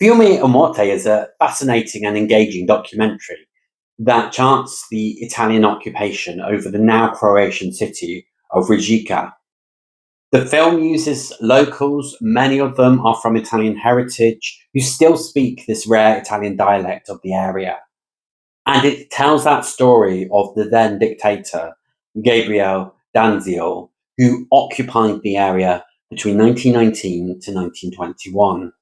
Fiume O Morte is a fascinating and engaging documentary that charts the Italian occupation over the now Croatian city of Rijeka. The film uses locals, many of them are from Italian heritage, who still speak this rare Italian dialect of the area. And it tells that story of the then dictator, Gabriele D'Annunzio, who occupied the area between 1919 to 1921.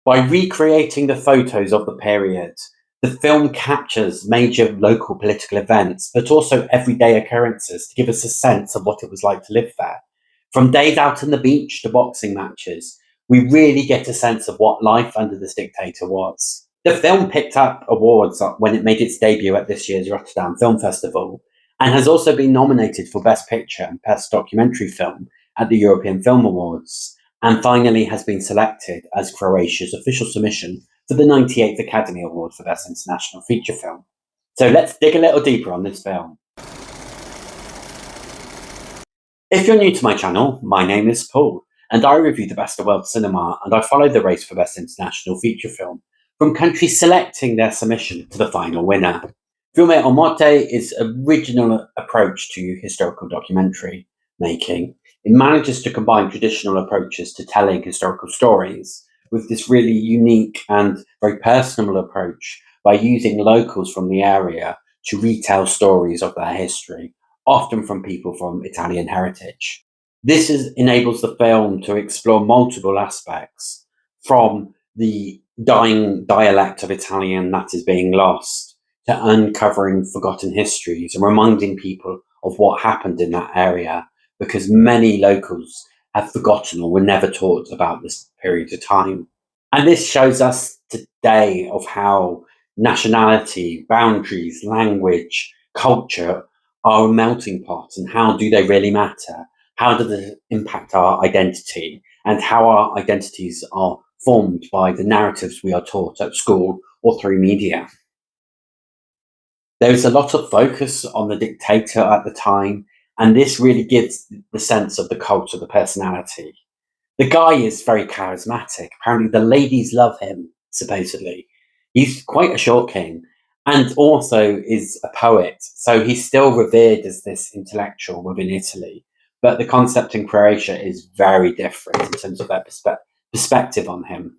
By recreating the photos of the period, the film captures major local political events, but also everyday occurrences to give us a sense of what it was like to live there. From days out on the beach to boxing matches, we really get a sense of what life under this dictator was. The film picked up awards when it made its debut at this year's Rotterdam Film Festival, and has also been nominated for Best Picture and Best Documentary Film at the European Film Awards, and finally has been selected as Croatia's official submission for the 98th Academy Award for Best International Feature Film. So let's dig a little deeper on this film. If you're new to my channel, my name is Paul, and I review the best of world cinema, and I follow the race for Best International Feature Film, from countries selecting their submission to the final winner. Fiume O Morte is an original approach to historical documentary making. It manages to combine traditional approaches to telling historical stories with this really unique and very personal approach by using locals from the area to retell stories of their history, often from people from Italian heritage. This enables the film to explore multiple aspects, from the dying dialect of Italian that is being lost, to uncovering forgotten histories and reminding people of what happened in that area, because many locals have forgotten or were never taught about this period of time. And this shows us today of how nationality, boundaries, language, culture are a melting pot, and how do they really matter? How do they impact our identity, and how our identities are formed by the narratives we are taught at school or through media. There's a lot of focus on the dictator at the time, and this really gives the sense of the culture, the personality. The guy is very charismatic. Apparently the ladies love him, supposedly. He's quite a short king, and also is a poet, so he's still revered as this intellectual within Italy. But the concept in Croatia is very different in terms of their perspective on him.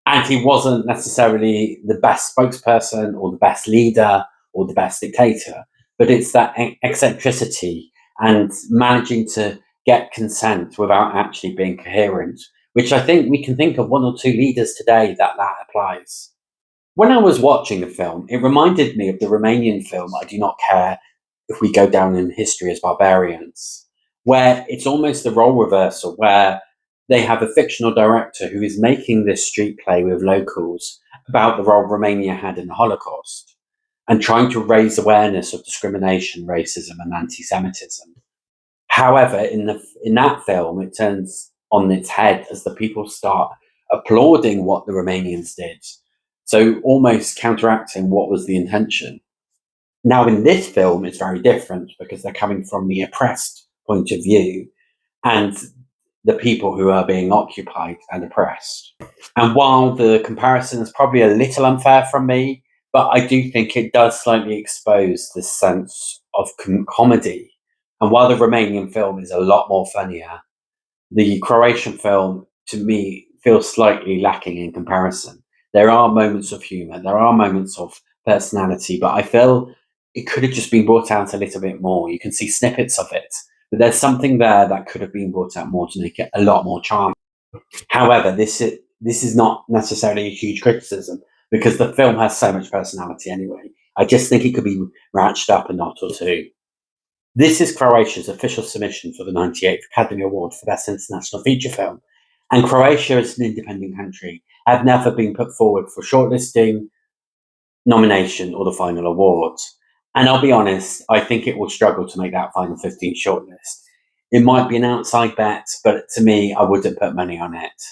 And he wasn't necessarily the best spokesperson or the best leader or the best dictator, but it's that eccentricity and managing to get consent without actually being coherent, which I think we can think of one or two leaders today that applies. When I was watching the film, it reminded me of the Romanian film I Do Not Care If We Go Down in History as Barbarians, where it's almost the role reversal, where they have a fictional director who is making this street play with locals about the role Romania had in the Holocaust, and trying to raise awareness of discrimination, racism, and anti-Semitism. However, in that film, it turns on its head as the people start applauding what the Romanians did, so almost counteracting what was the intention. Now, in this film, it's very different because they're coming from the oppressed point of view, and the people who are being occupied and oppressed. And while the comparison is probably a little unfair from me, but I do think it does slightly expose this sense of comedy. And while the Romanian film is a lot more funnier, the Croatian film, to me, feels slightly lacking in comparison. There are moments of humour, there are moments of personality, but I feel it could have just been brought out a little bit more. You can see snippets of it, but there's something there that could have been brought out more to make it a lot more charming. However, this is not necessarily a huge criticism, because the film has so much personality anyway. I just think it could be ratcheted up a notch or two. This is Croatia's official submission for the 98th Academy Award for Best International Feature Film, and Croatia as an independent country have never been put forward for shortlisting, nomination, or the final award. And I'll be honest, I think it will struggle to make that final 15 shortlist. It might be an outside bet, but to me, I wouldn't put money on it.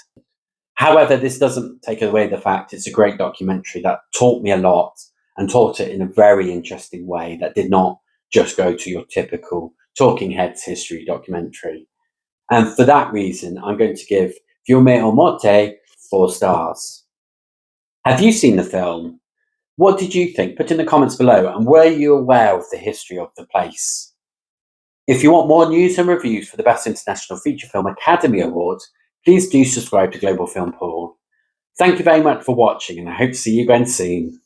However, this doesn't take away the fact it's a great documentary that taught me a lot, and taught it in a very interesting way that did not just go to your typical talking heads history documentary. And for that reason, I'm going to give Fiume O Morte 4 stars. Have you seen the film? What did you think? Put in the comments below, and were you aware of the history of the place? If you want more news and reviews for the Best International Feature Film Academy Awards, please do subscribe to Global Film Pool. Thank you very much for watching, and I hope to see you again soon.